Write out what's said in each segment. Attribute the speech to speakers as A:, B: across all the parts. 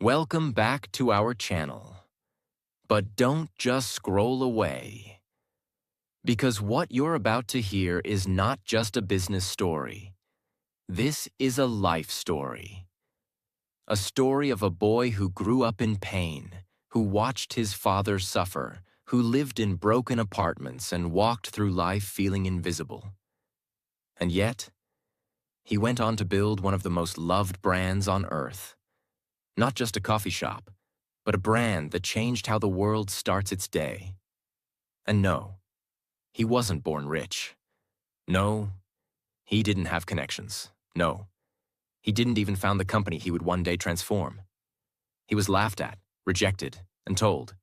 A: Welcome back to our channel. But don't just scroll away, because what you're about to hear is not just a business story. This is a life story. A story of a boy who grew up in pain, who watched his father suffer, who lived in broken apartments and walked through life feeling invisible. And yet, he went on to build one of the most loved brands on earth. Not just a coffee shop, but a brand that changed how the world starts its day. And no, he wasn't born rich. No, he didn't have connections. No, he didn't even found the company he would one day transform. He was laughed at, rejected, and told,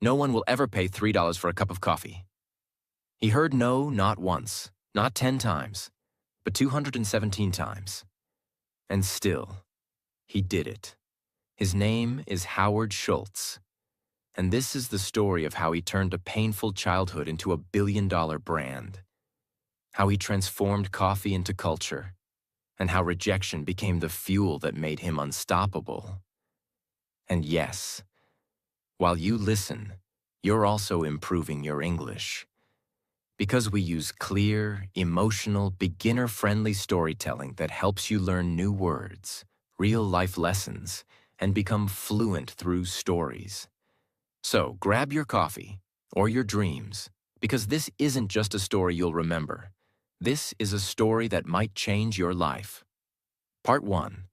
A: "No one will ever pay $3 for a cup of coffee." He heard no not once, not 10 times, but 217 times. And still, he did it. His name is Howard Schultz. And this is the story of how he turned a painful childhood into a billion-dollar brand, how he transformed coffee into culture, and how rejection became the fuel that made him unstoppable. And yes, while you listen, you're also improving your English, because we use clear, emotional, beginner-friendly storytelling that helps you learn new words, real-life lessons, and become fluent through stories. So grab your coffee or your dreams, because this isn't just a story you'll remember. This is a story that might change your life. Part 1.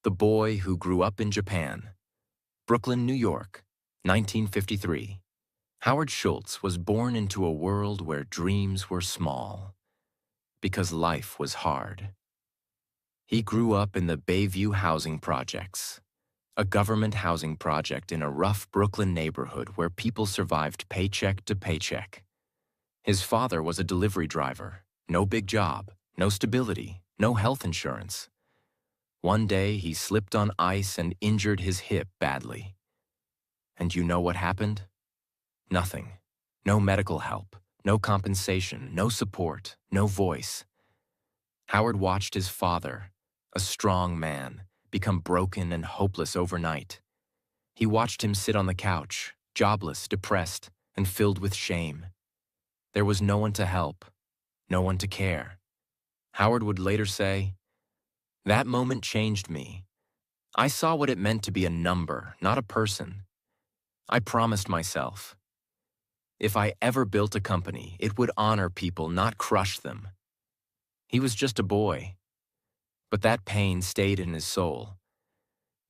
A: The Boy Who Grew Up in Japan. Brooklyn, New York, 1953. Howard Schultz was born into a world where dreams were small, because life was hard. He grew up in the Bayview housing projects, a government housing project in a rough Brooklyn neighborhood where people survived paycheck to paycheck. His father was a delivery driver, no big job, no stability, no health insurance. One day he slipped on ice and injured his hip badly. And you know what happened? Nothing. No medical help, no compensation, no support, no voice. Howard watched his father, a strong man, become broken and hopeless overnight. He watched him sit on the couch, jobless, depressed, and filled with shame. There was no one to help, no one to care. Howard would later say, "That moment changed me. I saw what it meant to be a number, not a person. I promised myself, if I ever built a company, it would honor people, not crush them." He was just a boy, but that pain stayed in his soul.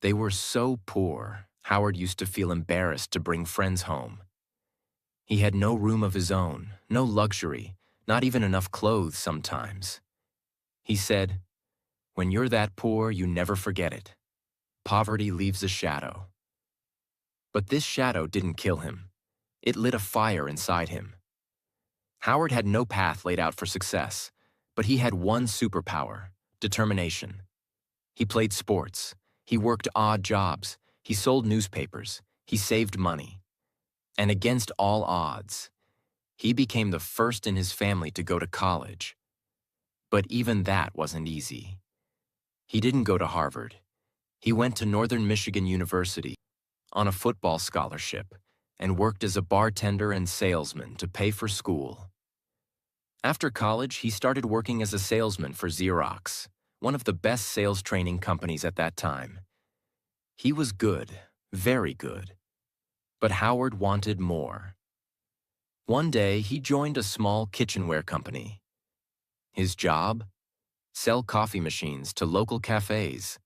A: They were so poor, Howard used to feel embarrassed to bring friends home. He had no room of his own, no luxury, not even enough clothes sometimes. He said, "When you're that poor, you never forget it. Poverty leaves a shadow." But this shadow didn't kill him. It lit a fire inside him. Howard had no path laid out for success, but he had one superpower: determination. He played sports. He worked odd jobs. He sold newspapers. He saved money. And against all odds, he became the first in his family to go to college. But even that wasn't easy. He didn't go to Harvard. He went to Northern Michigan University on a football scholarship and worked as a bartender and salesman to pay for school. After college, he started working as a salesman for Xerox, one of the best sales training companies at that time. He was good, very good. But Howard wanted more. One day, he joined a small kitchenware company. His job? Sell coffee machines to local cafes.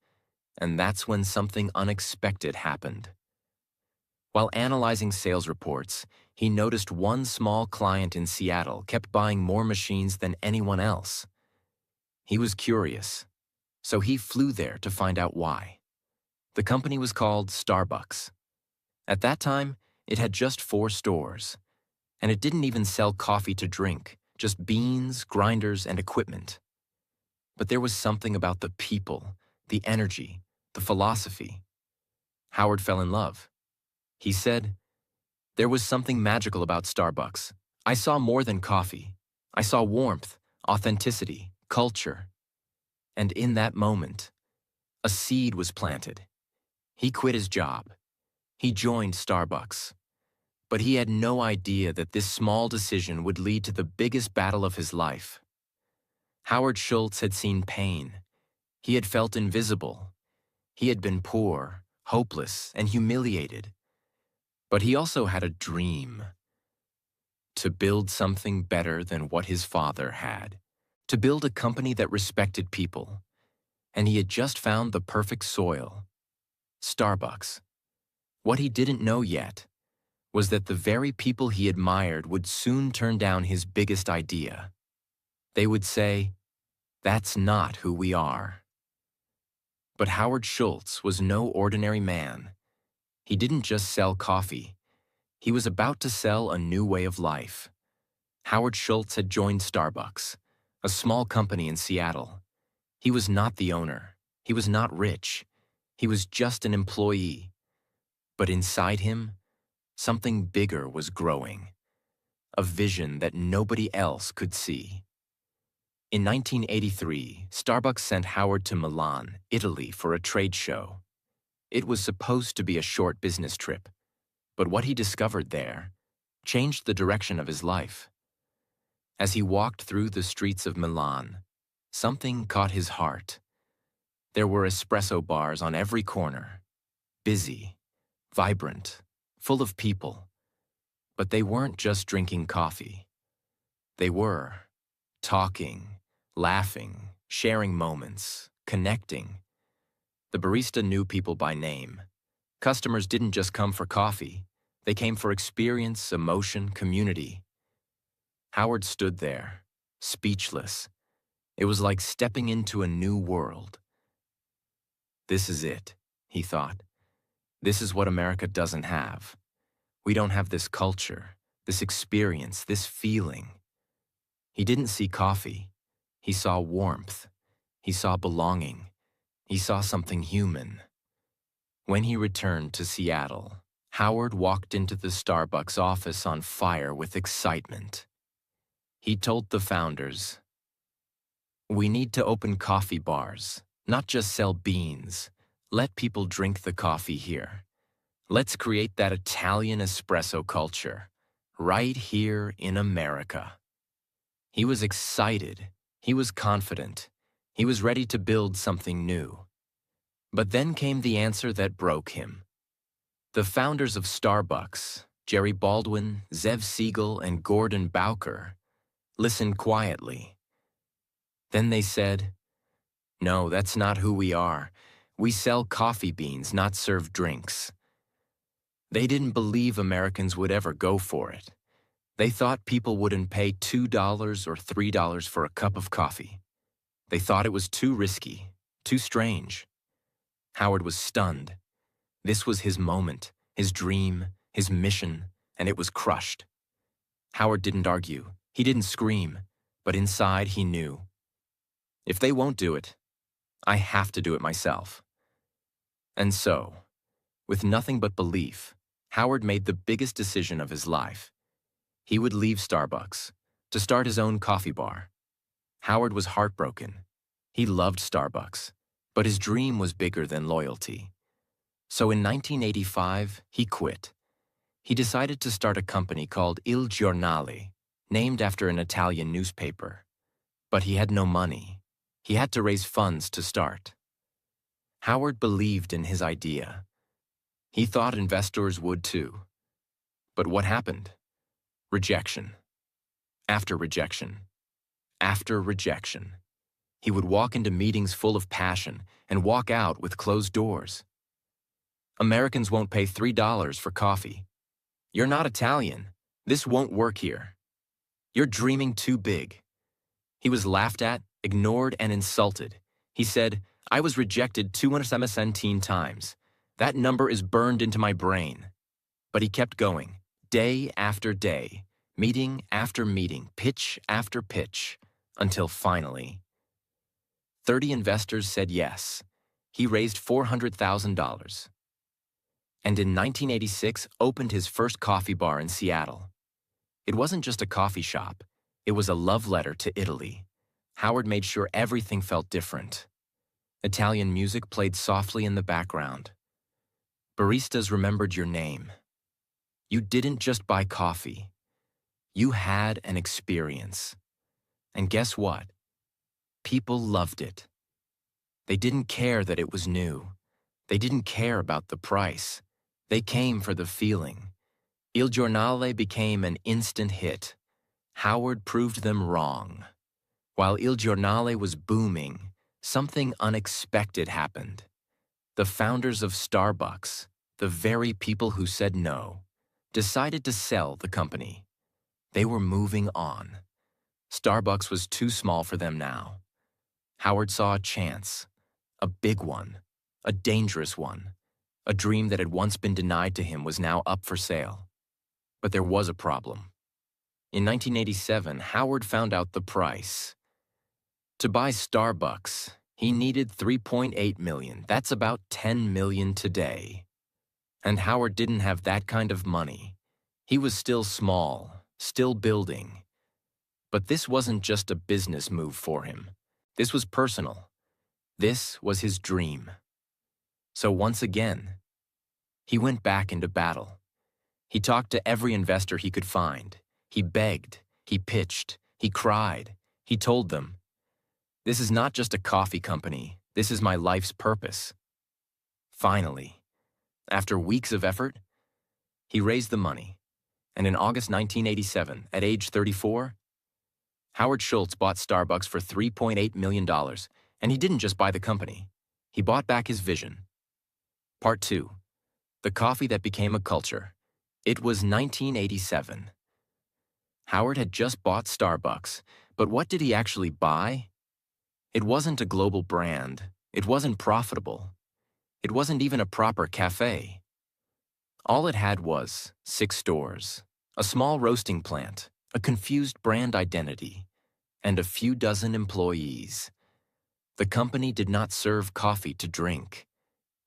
A: And that's when something unexpected happened. While analyzing sales reports, he noticed one small client in Seattle kept buying more machines than anyone else. He was curious, so he flew there to find out why. The company was called Starbucks. At that time, it had just 4 stores, and it didn't even sell coffee to drink, just beans, grinders, and equipment. But there was something about the people, the energy, the philosophy. Howard fell in love. He said, "There was something magical about Starbucks. I saw more than coffee. I saw warmth, authenticity, culture." And in that moment, a seed was planted. He quit his job. He joined Starbucks. But he had no idea that this small decision would lead to the biggest battle of his life. Howard Schultz had seen pain. He had felt invisible. He had been poor, hopeless, and humiliated. But he also had a dream: to build something better than what his father had, to build a company that respected people. And he had just found the perfect soil: Starbucks. What he didn't know yet was that the very people he admired would soon turn down his biggest idea. They would say, "That's not who we are." But Howard Schultz was no ordinary man. He didn't just sell coffee. He was about to sell a new way of life. Howard Schultz had joined Starbucks, a small company in Seattle. He was not the owner. He was not rich. He was just an employee. But inside him, something bigger was growing, a vision that nobody else could see. In 1983, Starbucks sent Howard to Milan, Italy, for a trade show. It was supposed to be a short business trip, but what he discovered there changed the direction of his life. As he walked through the streets of Milan, something caught his heart. There were espresso bars on every corner, busy, vibrant, full of people. But they weren't just drinking coffee. They were talking, laughing, sharing moments, connecting. The barista knew people by name. Customers didn't just come for coffee. They came for experience, emotion, community. Howard stood there, speechless. It was like stepping into a new world. This is it, he thought. This is what America doesn't have. We don't have this culture, this experience, this feeling. He didn't see coffee. He saw warmth. He saw belonging. He saw something human. When he returned to Seattle, Howard walked into the Starbucks office on fire with excitement. He told the founders, "We need to open coffee bars, not just sell beans. Let people drink the coffee here. Let's create that Italian espresso culture, right here in America." He was excited. He was confident. He was ready to build something new. But then came the answer that broke him. The founders of Starbucks, Jerry Baldwin, Zev Siegel, and Gordon Bowker, listened quietly. Then they said, "No, that's not who we are. We sell coffee beans, not serve drinks." They didn't believe Americans would ever go for it. They thought people wouldn't pay $2 or $3 for a cup of coffee. They thought it was too risky, too strange. Howard was stunned. This was his moment, his dream, his mission, and it was crushed. Howard didn't argue. He didn't scream. But inside he knew, if they won't do it, I have to do it myself. And so, with nothing but belief, Howard made the biggest decision of his life. He would leave Starbucks to start his own coffee bar. Howard was heartbroken. He loved Starbucks, but his dream was bigger than loyalty. So in 1985, he quit. He decided to start a company called Il Giornale, named after an Italian newspaper. But he had no money. He had to raise funds to start. Howard believed in his idea. He thought investors would too. But what happened? Rejection. After rejection. After rejection. He would walk into meetings full of passion and walk out with closed doors. Americans won't pay $3 for coffee. You're not Italian. This won't work here. You're dreaming too big. He was laughed at, ignored, and insulted. He said, "I was rejected 217 times. That number is burned into my brain." But he kept going, day after day, meeting after meeting, pitch after pitch, until finally, 30 investors said yes. He raised $400,000. And in 1986, opened his first coffee bar in Seattle. It wasn't just a coffee shop. It was a love letter to Italy. Howard made sure everything felt different. Italian music played softly in the background. Baristas remembered your name. You didn't just buy coffee. You had an experience. And guess what? People loved it. They didn't care that it was new. They didn't care about the price. They came for the feeling. Il Giornale became an instant hit. Howard proved them wrong. While Il Giornale was booming, something unexpected happened. The founders of Starbucks, the very people who said no, decided to sell the company. They were moving on. Starbucks was too small for them now. Howard saw a chance, a big one, a dangerous one. A dream that had once been denied to him was now up for sale. But there was a problem. In 1987, Howard found out the price. To buy Starbucks, he needed $3.8 million. That's about $10 million today. And Howard didn't have that kind of money. He was still small, still building. But this wasn't just a business move for him. This was personal. This was his dream. So once again, he went back into battle. He talked to every investor he could find. He begged, he pitched, he cried. He told them, "This is not just a coffee company. This is my life's purpose." Finally, after weeks of effort, he raised the money. And in August 1987, at age 34, Howard Schultz bought Starbucks for $3.8 million, and he didn't just buy the company. He bought back his vision. Part 2. The coffee that became a culture. It was 1987. Howard had just bought Starbucks, but what did he actually buy? It wasn't a global brand. It wasn't profitable. It wasn't even a proper cafe. All it had was 6 stores, a small roasting plant, a confused brand identity, and a few dozen employees. The company did not serve coffee to drink.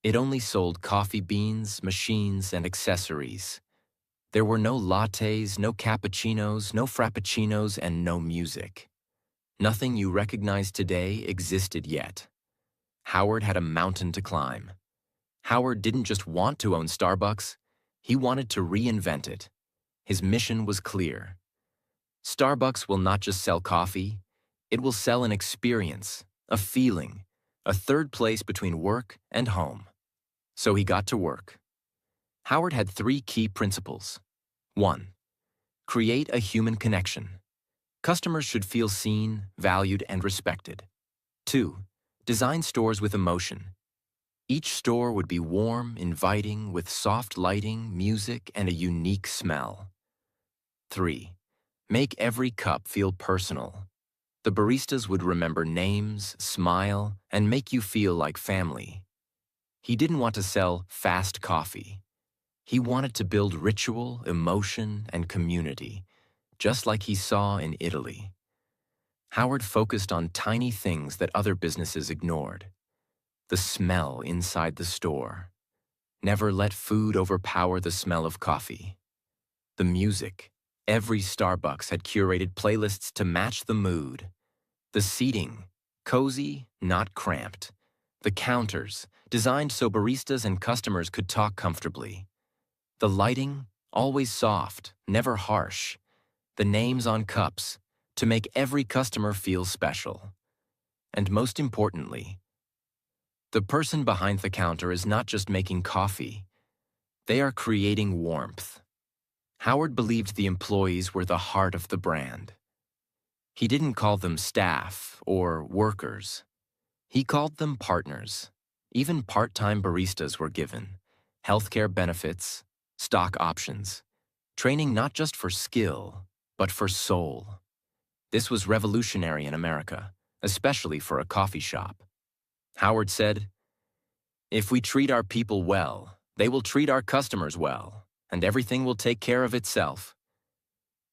A: It only sold coffee beans, machines, and accessories. There were no lattes, no cappuccinos, no frappuccinos, and no music. Nothing you recognize today existed yet. Howard had a mountain to climb. Howard didn't just want to own Starbucks, he wanted to reinvent it. His mission was clear. Starbucks will not just sell coffee, it will sell an experience, a feeling, a third place between work and home. So he got to work. Howard had 3 key principles. 1. Create a human connection. Customers should feel seen, valued, and respected. 2. Design stores with emotion. Each store would be warm, inviting, with soft lighting, music, and a unique smell. 3. Make every cup feel personal. The baristas would remember names, smile, and make you feel like family. He didn't want to sell fast coffee. He wanted to build ritual, emotion, and community, just like he saw in Italy. Howard focused on tiny things that other businesses ignored. The smell inside the store. Never let food overpower the smell of coffee. The music. Every Starbucks had curated playlists to match the mood. The seating. Cozy, not cramped. The counters, designed so baristas and customers could talk comfortably. The lighting, always soft, never harsh. The names on cups, to make every customer feel special. And most importantly, the person behind the counter is not just making coffee. They are creating warmth. Howard believed the employees were the heart of the brand. He didn't call them staff or workers. He called them partners. Even part-time baristas were given healthcare benefits, stock options, training not just for skill, but for soul. This was revolutionary in America, especially for a coffee shop. Howard said, "If we treat our people well, they will treat our customers well, and everything will take care of itself."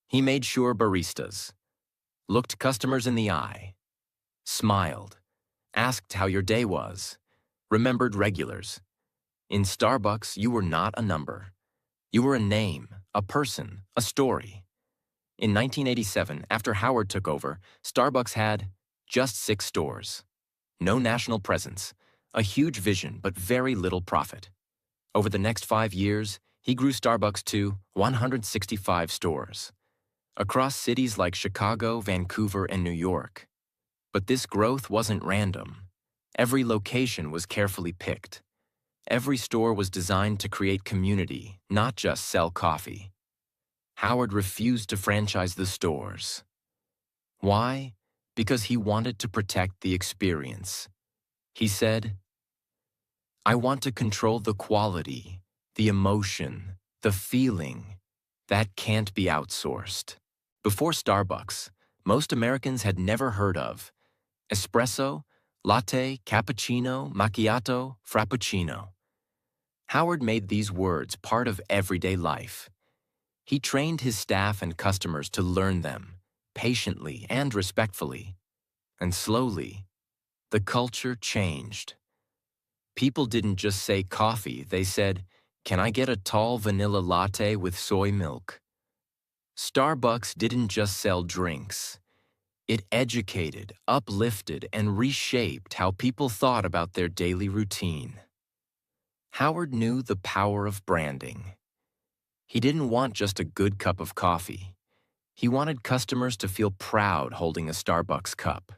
A: He made sure baristas looked customers in the eye, smiled, asked how your day was, remembered regulars. In Starbucks, you were not a number. You were a name, a person, a story. In 1987, after Howard took over, Starbucks had just 6 stores. No national presence, a huge vision but very little profit. Over the next 5 years, he grew Starbucks to 165 stores across cities like Chicago, Vancouver, and New York. But this growth wasn't random. Every location was carefully picked. Every store was designed to create community, not just sell coffee. Howard refused to franchise the stores. Why? Because he wanted to protect the experience. He said, "I want to control the quality, the emotion, the feeling. That can't be outsourced." Before Starbucks, most Americans had never heard of espresso, latte, cappuccino, macchiato, frappuccino. Howard made these words part of everyday life. He trained his staff and customers to learn them, patiently and respectfully. And slowly, the culture changed. People didn't just say coffee, they said, "Can I get a tall vanilla latte with soy milk?" Starbucks didn't just sell drinks. It educated, uplifted, and reshaped how people thought about their daily routine. Howard knew the power of branding. He didn't want just a good cup of coffee. He wanted customers to feel proud holding a Starbucks cup.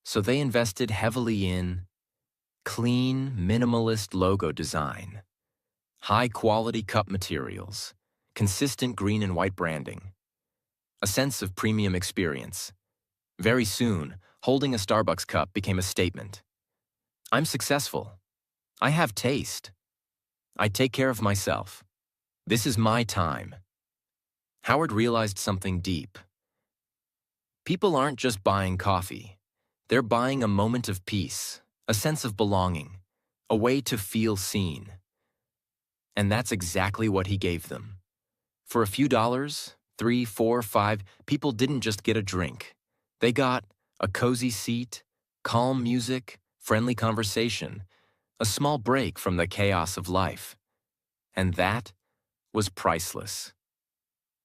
A: So they invested heavily in clean, minimalist logo design, high-quality cup materials, consistent green and white branding, a sense of premium experience. Very soon, holding a Starbucks cup became a statement. I'm successful. I have taste. I take care of myself. This is my time. Howard realized something deep. People aren't just buying coffee. They're buying a moment of peace, a sense of belonging, a way to feel seen. And that's exactly what he gave them. For a few dollars, 3, 4, 5, people didn't just get a drink. They got a cozy seat, calm music, friendly conversation, a small break from the chaos of life. And that was priceless.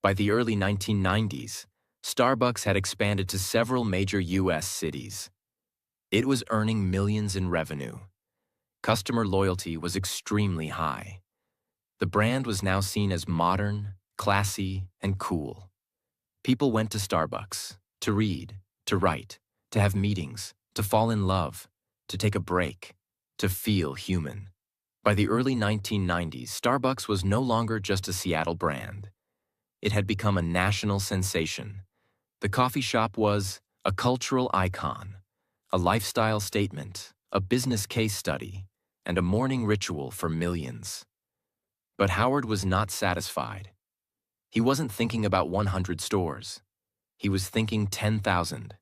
A: By the early 1990s, Starbucks had expanded to several major U.S. cities. It was earning millions in revenue. Customer loyalty was extremely high. The brand was now seen as modern, classy, and cool. People went to Starbucks to read, to write, to have meetings, to fall in love, to take a break, to feel human. By the early 1990s, Starbucks was no longer just a Seattle brand. It had become a national sensation. The coffee shop was a cultural icon, a lifestyle statement, a business case study, and a morning ritual for millions. But Howard was not satisfied. He wasn't thinking about 100 stores. He was thinking 10,000.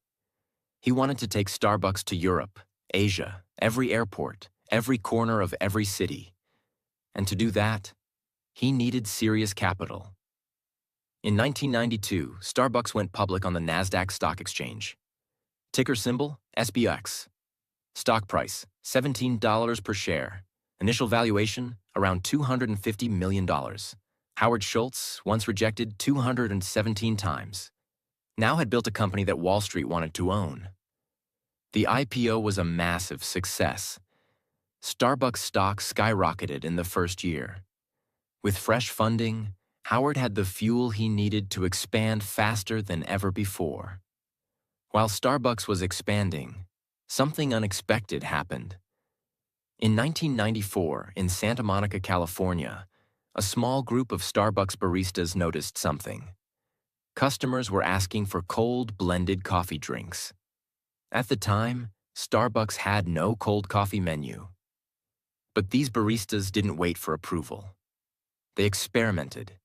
A: He wanted to take Starbucks to Europe, Asia, every airport, every corner of every city. And to do that, he needed serious capital. In 1992, Starbucks went public on the NASDAQ stock exchange. Ticker symbol, SBX. Stock price, $17 per share. Initial valuation, around $250 million. Howard Schultz, once rejected 217 times, now had built a company that Wall Street wanted to own. The IPO was a massive success. Starbucks stock skyrocketed in the first year. With fresh funding, Howard had the fuel he needed to expand faster than ever before. While Starbucks was expanding, something unexpected happened. In 1994, in Santa Monica, California, a small group of Starbucks baristas noticed something. Customers were asking for cold blended coffee drinks. At the time, Starbucks had no cold coffee menu. But these baristas didn't wait for approval. They experimented.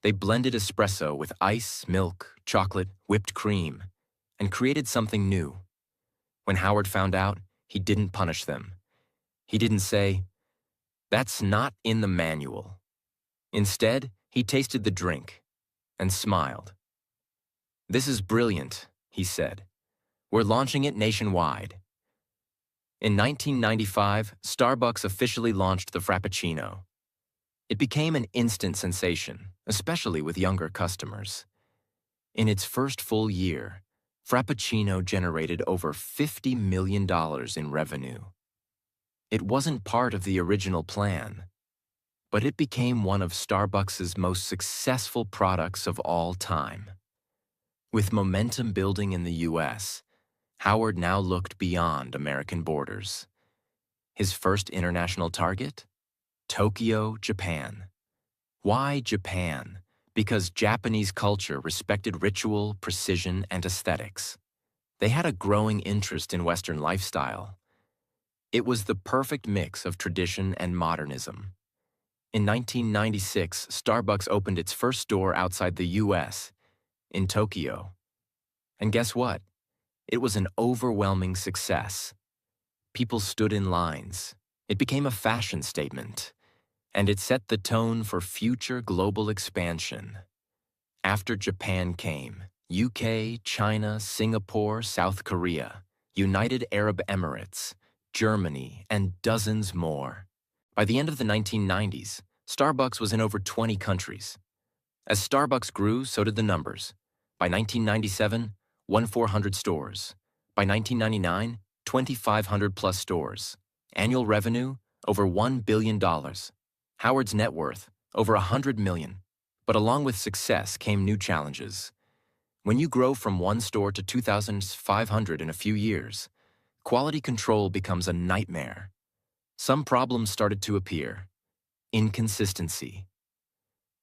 A: They blended espresso with ice, milk, chocolate, whipped cream, and created something new. When Howard found out, he didn't punish them. He didn't say, "That's not in the manual." Instead, he tasted the drink and smiled. "This is brilliant," he said. "We're launching it nationwide." In 1995, Starbucks officially launched the Frappuccino. It became an instant sensation, especially with younger customers. In its first full year, Frappuccino generated over $50 million in revenue. It wasn't part of the original plan. but it became one of Starbucks' most successful products of all time. With momentum building in the US, Howard now looked beyond American borders. His first international target? Tokyo, Japan. Why Japan? Because Japanese culture respected ritual, precision, and aesthetics. They had a growing interest in Western lifestyle. It was the perfect mix of tradition and modernism. In 1996, Starbucks opened its first store outside the US, in Tokyo. And guess what? It was an overwhelming success. People stood in lines. It became a fashion statement, and it set the tone for future global expansion. After Japan came, UK, China, Singapore, South Korea, United Arab Emirates, Germany, and dozens more. By the end of the 1990s, Starbucks was in over 20 countries. As Starbucks grew, so did the numbers. By 1997, 1,400 stores. By 1999, 2,500 plus stores. Annual revenue, over $1 billion. Howard's net worth, over $100 million. But along with success came new challenges. When you grow from one store to 2,500 in a few years, quality control becomes a nightmare. Some problems started to appear. Inconsistency.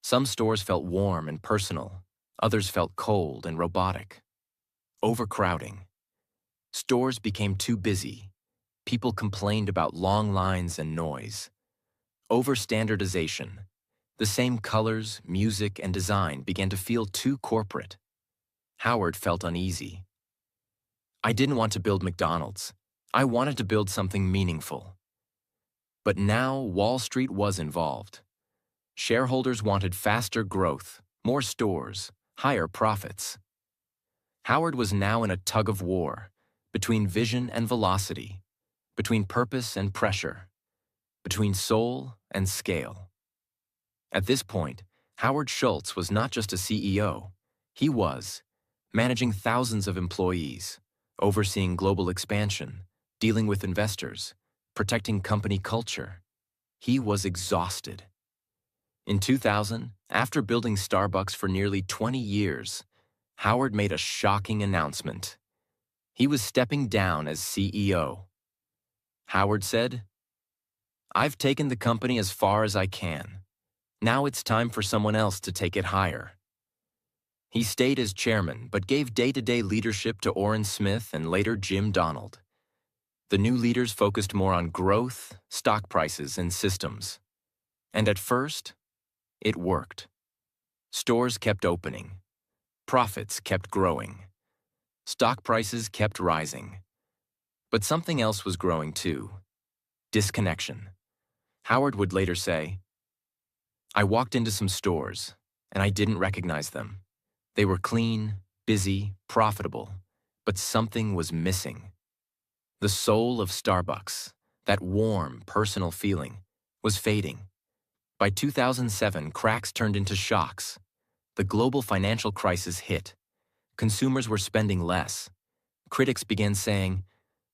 A: Some stores felt warm and personal. Others felt cold and robotic. Overcrowding. Stores became too busy. People complained about long lines and noise. Overstandardization. The same colors, music, and design began to feel too corporate. Howard felt uneasy. I didn't want to build McDonald's. I wanted to build something meaningful. But now Wall Street was involved. Shareholders wanted faster growth, more stores, higher profits. Howard was now in a tug of war, between vision and velocity, between purpose and pressure, between soul and scale. At this point, Howard Schultz was not just a CEO. He was managing thousands of employees, overseeing global expansion, dealing with investors, protecting company culture. He was exhausted. In 2000, after building Starbucks for nearly 20 years, Howard made a shocking announcement. He was stepping down as CEO. Howard said, "I've taken the company as far as I can. Now it's time for someone else to take it higher." He stayed as chairman, but gave day-to-day leadership to Orrin Smith and later Jim Donald. The new leaders focused more on growth, stock prices, and systems. And at first, it worked. Stores kept opening. Profits kept growing. Stock prices kept rising. But something else was growing too. Disconnection. Howard would later say, "I walked into some stores, and I didn't recognize them. They were clean, busy, profitable, but something was missing." The soul of Starbucks, that warm, personal feeling, was fading. By 2007, cracks turned into shocks. The global financial crisis hit. Consumers were spending less. Critics began saying,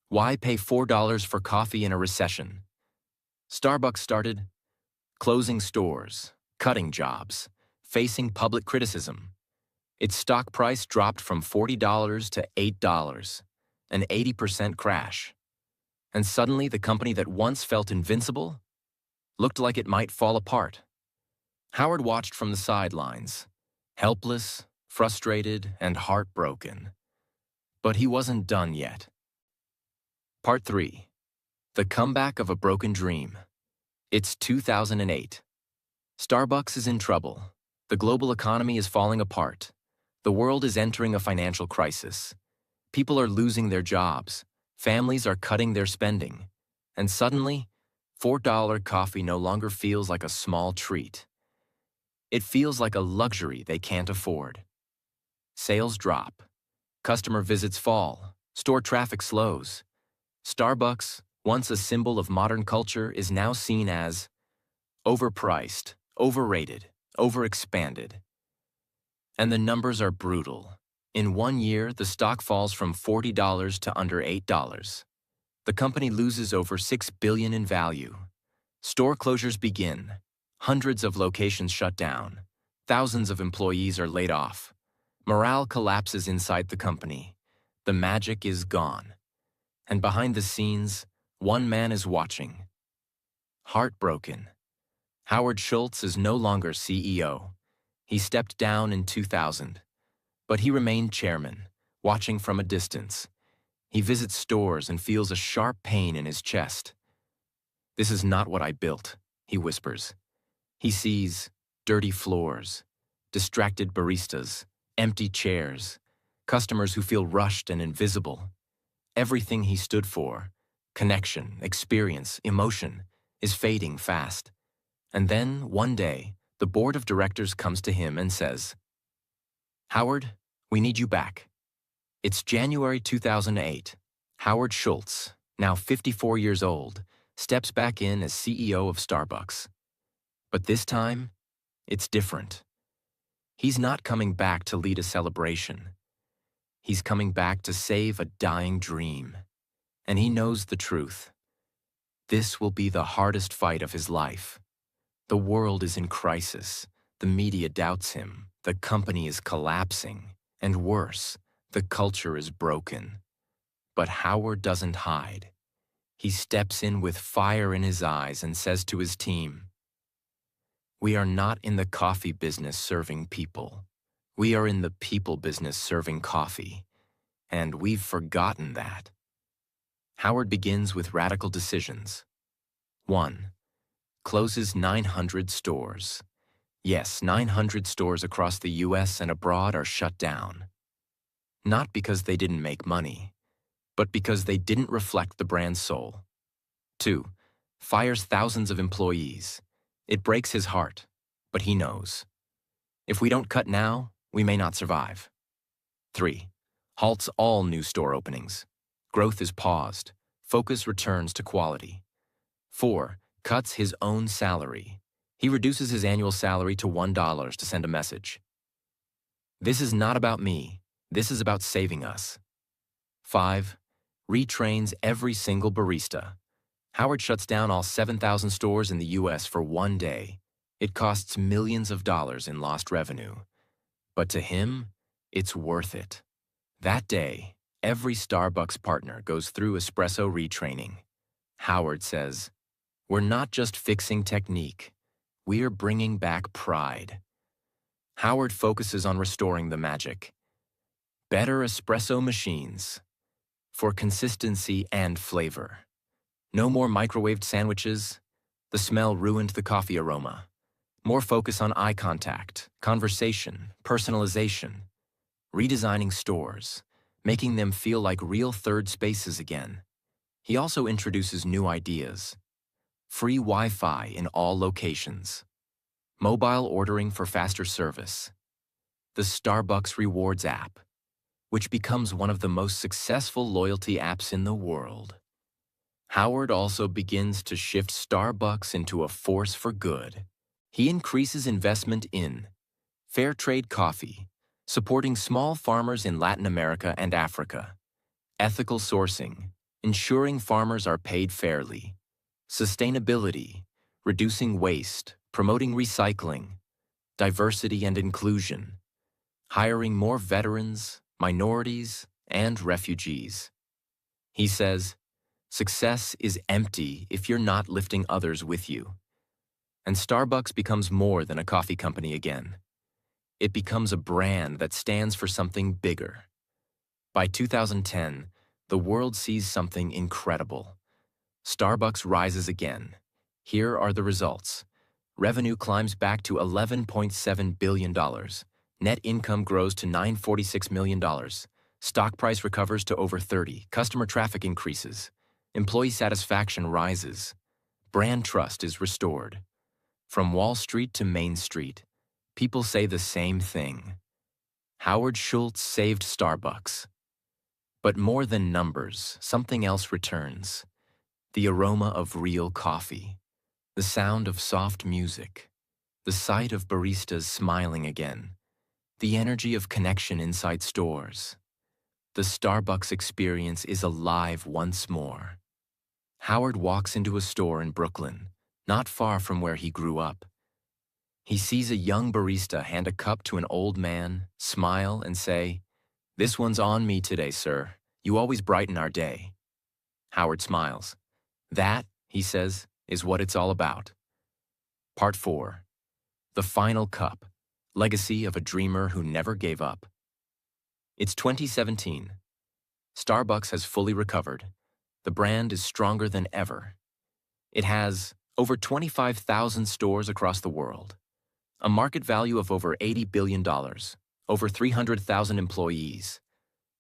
A: "Why pay $4 for coffee in a recession?" Starbucks started closing stores, cutting jobs, facing public criticism. Its stock price dropped from $40 to $8, an 80% crash. And suddenly the company that once felt invincible looked like it might fall apart. Howard watched from the sidelines, helpless, frustrated, and heartbroken. But he wasn't done yet. Part 3. The Comeback of a Broken Dream. It's 2008. Starbucks is in trouble. The global economy is falling apart. The world is entering a financial crisis. People are losing their jobs. Families are cutting their spending. And suddenly, $4 coffee no longer feels like a small treat. It feels like a luxury they can't afford. Sales drop. Customer visits fall. Store traffic slows. Starbucks, once a symbol of modern culture, is now seen as overpriced, overrated, overexpanded. And the numbers are brutal. In 1 year, the stock falls from $40 to under $8. The company loses over $6 billion in value. Store closures begin. Hundreds of locations shut down. Thousands of employees are laid off. Morale collapses inside the company. The magic is gone. And behind the scenes, one man is watching. Heartbroken. Howard Schultz is no longer CEO. He stepped down in 2000. But he remained chairman, watching from a distance. He visits stores and feels a sharp pain in his chest. "This is not what I built," he whispers. He sees dirty floors, distracted baristas, empty chairs, customers who feel rushed and invisible. Everything he stood for, connection, experience, emotion, is fading fast. And then, one day, the board of directors comes to him and says, "Howard, we need you back." It's January 2008. Howard Schultz, now 54 years old, steps back in as CEO of Starbucks. But this time, it's different. He's not coming back to lead a celebration. He's coming back to save a dying dream. And he knows the truth. This will be the hardest fight of his life. The world is in crisis. The media doubts him. The company is collapsing. And worse, the culture is broken. But Howard doesn't hide. He steps in with fire in his eyes and says to his team, "We are not in the coffee business serving people. We are in the people business serving coffee. And we've forgotten that." Howard begins with radical decisions. 1. Closes 900 stores. Yes, 900 stores across the US and abroad are shut down. Not because they didn't make money, but because they didn't reflect the brand's soul. 2. Fires thousands of employees. It breaks his heart, but he knows. If we don't cut now, we may not survive. 3. Halts all new store openings. Growth is paused. Focus returns to quality. 4. Cuts his own salary. He reduces his annual salary to $1 to send a message. "This is not about me. This is about saving us." 5. Retrains every single barista. Howard shuts down all 7,000 stores in the US for one day. It costs millions of dollars in lost revenue. But to him, it's worth it. That day, every Starbucks partner goes through espresso retraining. Howard says, "We're not just fixing technique. We're bringing back pride." Howard focuses on restoring the magic. Better espresso machines for consistency and flavor. No more microwaved sandwiches. The smell ruined the coffee aroma. More focus on eye contact, conversation, personalization. Redesigning stores, making them feel like real third spaces again. He also introduces new ideas. Free Wi-Fi in all locations. Mobile ordering for faster service. The Starbucks Rewards app, which becomes one of the most successful loyalty apps in the world. Howard also begins to shift Starbucks into a force for good. He increases investment in fair trade coffee, supporting small farmers in Latin America and Africa, ethical sourcing, ensuring farmers are paid fairly, sustainability, reducing waste, promoting recycling, diversity and inclusion, hiring more veterans, minorities, and refugees. He says, "Success is empty if you're not lifting others with you." And Starbucks becomes more than a coffee company again. It becomes a brand that stands for something bigger. By 2010, the world sees something incredible. Starbucks rises again. Here are the results. Revenue climbs back to $11.7 billion. Net income grows to $946 million. Stock price recovers to over 30. Customer traffic increases. Employee satisfaction rises. Brand trust is restored. From Wall Street to Main Street, people say the same thing. Howard Schultz saved Starbucks. But more than numbers, something else returns. The aroma of real coffee. The sound of soft music. The sight of baristas smiling again. The energy of connection inside stores. The Starbucks experience is alive once more. Howard walks into a store in Brooklyn, not far from where he grew up. He sees a young barista hand a cup to an old man, smile, and say, "This one's on me today, sir. You always brighten our day." Howard smiles. "That," he says, "is what it's all about." Part 4. The Final Cup. Legacy of a Dreamer Who Never Gave Up. It's 2017. Starbucks has fully recovered. The brand is stronger than ever. It has over 25,000 stores across the world, a market value of over $80 billion, over 300,000 employees,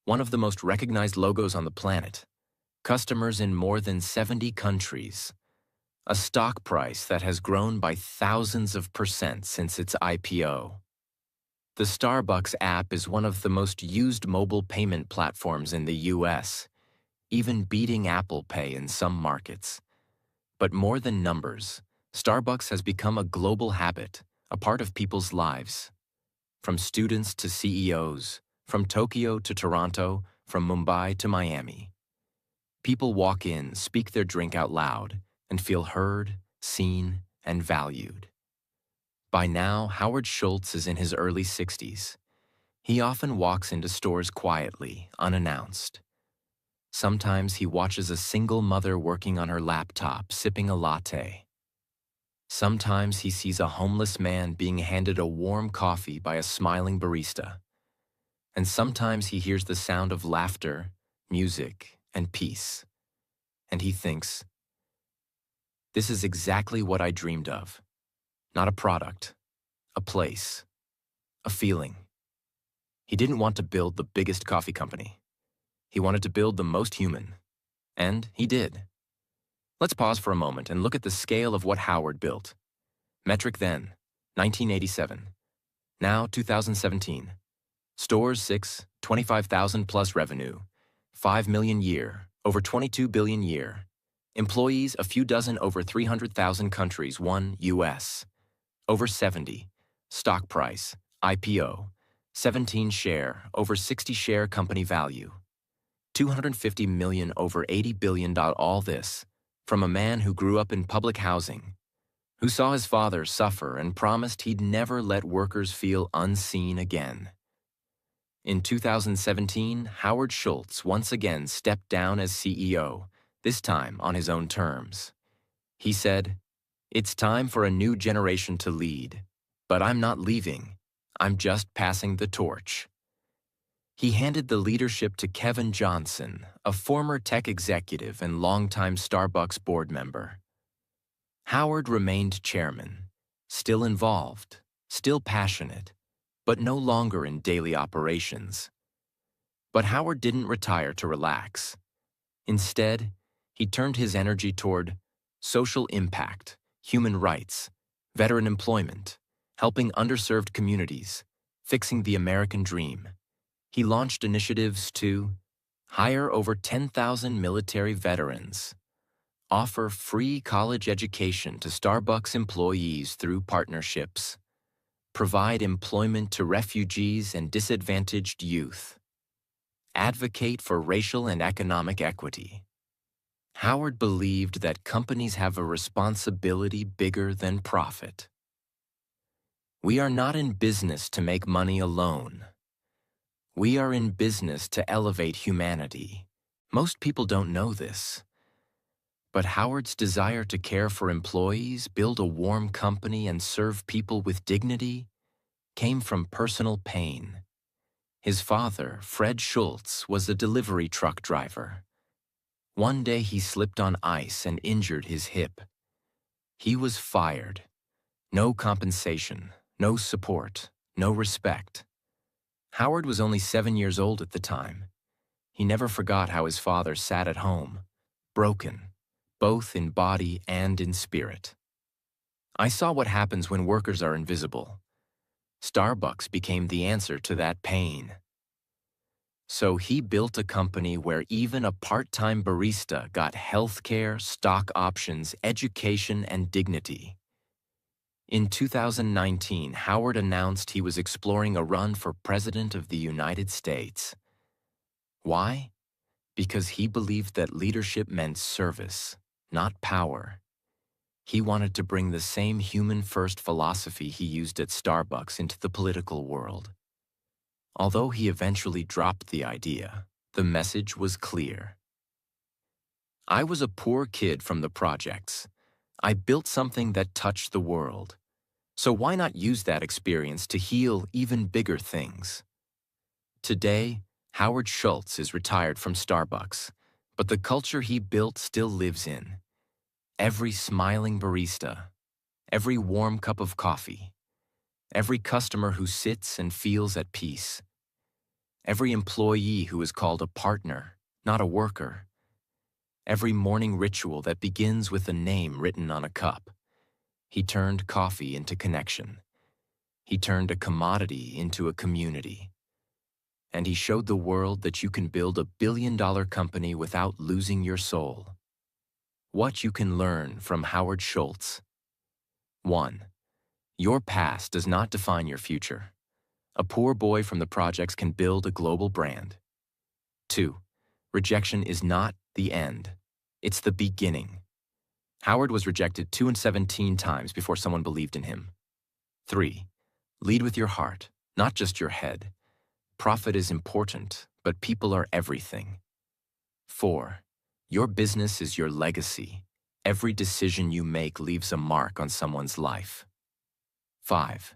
A: one of the most recognized logos on the planet, customers in more than 70 countries, a stock price that has grown by thousands of % since its IPO. The Starbucks app is one of the most used mobile payment platforms in the US, even beating Apple Pay in some markets. But more than numbers, Starbucks has become a global habit, a part of people's lives. From students to CEOs, from Tokyo to Toronto, from Mumbai to Miami. People walk in, speak their drink out loud, and feel heard, seen, and valued. By now, Howard Schultz is in his early 60s. He often walks into stores quietly, unannounced. Sometimes he watches a single mother working on her laptop, sipping a latte. Sometimes he sees a homeless man being handed a warm coffee by a smiling barista. And sometimes he hears the sound of laughter, music, and peace. And he thinks, "This is exactly what I dreamed of. Not a product, a place, a feeling." He didn't want to build the biggest coffee company. He wanted to build the most human. And he did. Let's pause for a moment and look at the scale of what Howard built. Metric then, 1987. Now, 2017. Stores 6, 25,000 plus revenue. 5 million year, over 22 billion year. Employees, a few dozen over 300,000 countries, 1 US. Over 70. Stock price, IPO. 17 share, over 60 share company value. 250 million over 80 billion. All this from a man who grew up in public housing, who saw his father suffer and promised he'd never let workers feel unseen again. In 2017, Howard Schultz once again stepped down as CEO, this time on his own terms. He said, "It's time for a new generation to lead, but I'm not leaving. I'm just passing the torch." He handed the leadership to Kevin Johnson, a former tech executive and longtime Starbucks board member. Howard remained chairman, still involved, still passionate, but no longer in daily operations. But Howard didn't retire to relax. Instead, he turned his energy toward social impact, human rights, veteran employment, helping underserved communities, fixing the American dream. He launched initiatives to hire over 10,000 military veterans, offer free college education to Starbucks employees through partnerships, provide employment to refugees and disadvantaged youth, advocate for racial and economic equity. Howard believed that companies have a responsibility bigger than profit. We are not in business to make money alone. We are in business to elevate humanity. Most people don't know this. But Howard's desire to care for employees, build a warm company, and serve people with dignity came from personal pain. His father, Fred Schultz, was a delivery truck driver. One day he slipped on ice and injured his hip. He was fired. No compensation, no support, no respect. Howard was only 7 years old at the time. He never forgot how his father sat at home, broken, both in body and in spirit. I saw what happens when workers are invisible. Starbucks became the answer to that pain. So he built a company where even a part-time barista got healthcare, stock options, education, and dignity. In 2019, Howard announced he was exploring a run for President of the United States. Why? Because he believed that leadership meant service, not power. He wanted to bring the same human-first philosophy he used at Starbucks into the political world. Although he eventually dropped the idea, the message was clear. I was a poor kid from the projects. I built something that touched the world. So why not use that experience to heal even bigger things? Today, Howard Schultz is retired from Starbucks, but the culture he built still lives in. Every smiling barista, every warm cup of coffee, every customer who sits and feels at peace, every employee who is called a partner, not a worker, every morning ritual that begins with a name written on a cup. He turned coffee into connection. He turned a commodity into a community. And he showed the world that you can build a billion-dollar company without losing your soul. What you can learn from Howard Schultz. 1. Your past does not define your future. A poor boy from the projects can build a global brand. 2. Rejection is not the end. It's the beginning. Howard was rejected 217 times before someone believed in him. 3. Lead with your heart, not just your head. Profit is important, but people are everything. 4. Your business is your legacy. Every decision you make leaves a mark on someone's life. 5.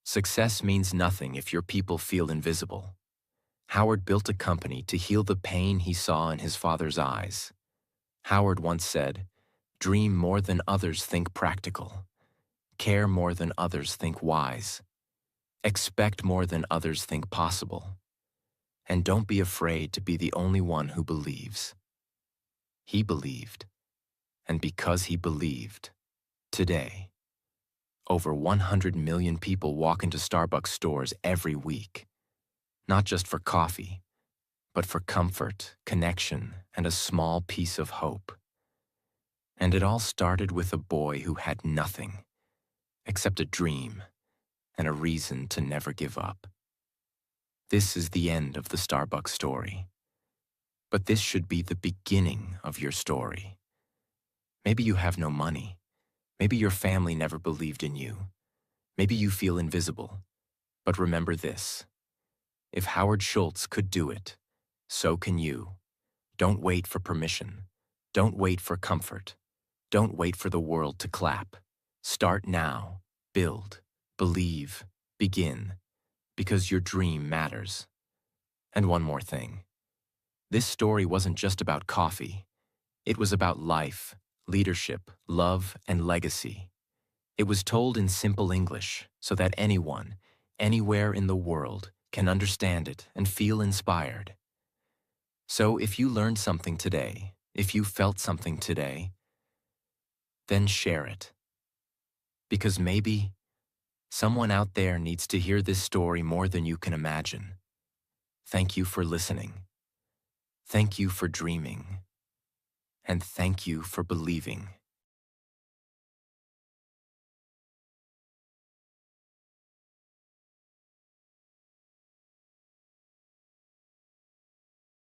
A: Success means nothing if your people feel invisible. Howard built a company to heal the pain he saw in his father's eyes. Howard once said, "Dream more than others think practical. Care more than others think wise. Expect more than others think possible. And don't be afraid to be the only one who believes." He believed. And because he believed, today, over 100 million people walk into Starbucks stores every week. Not just for coffee, but for comfort, connection, and a small piece of hope. And it all started with a boy who had nothing except a dream and a reason to never give up. This is the end of the Starbucks story. But this should be the beginning of your story. Maybe you have no money. Maybe your family never believed in you. Maybe you feel invisible. But remember this: if Howard Schultz could do it, so can you. Don't wait for permission. Don't wait for comfort. Don't wait for the world to clap. Start now. Build. Believe. Begin. Because your dream matters. And one more thing. This story wasn't just about coffee. It was about life, leadership, love, and legacy. It was told in simple English so that anyone, anywhere in the world, can understand it and feel inspired. So if you learned something today, if you felt something today, then share it. Because maybe someone out there needs to hear this story more than you can imagine. Thank you for listening. Thank you for dreaming. And thank you for believing.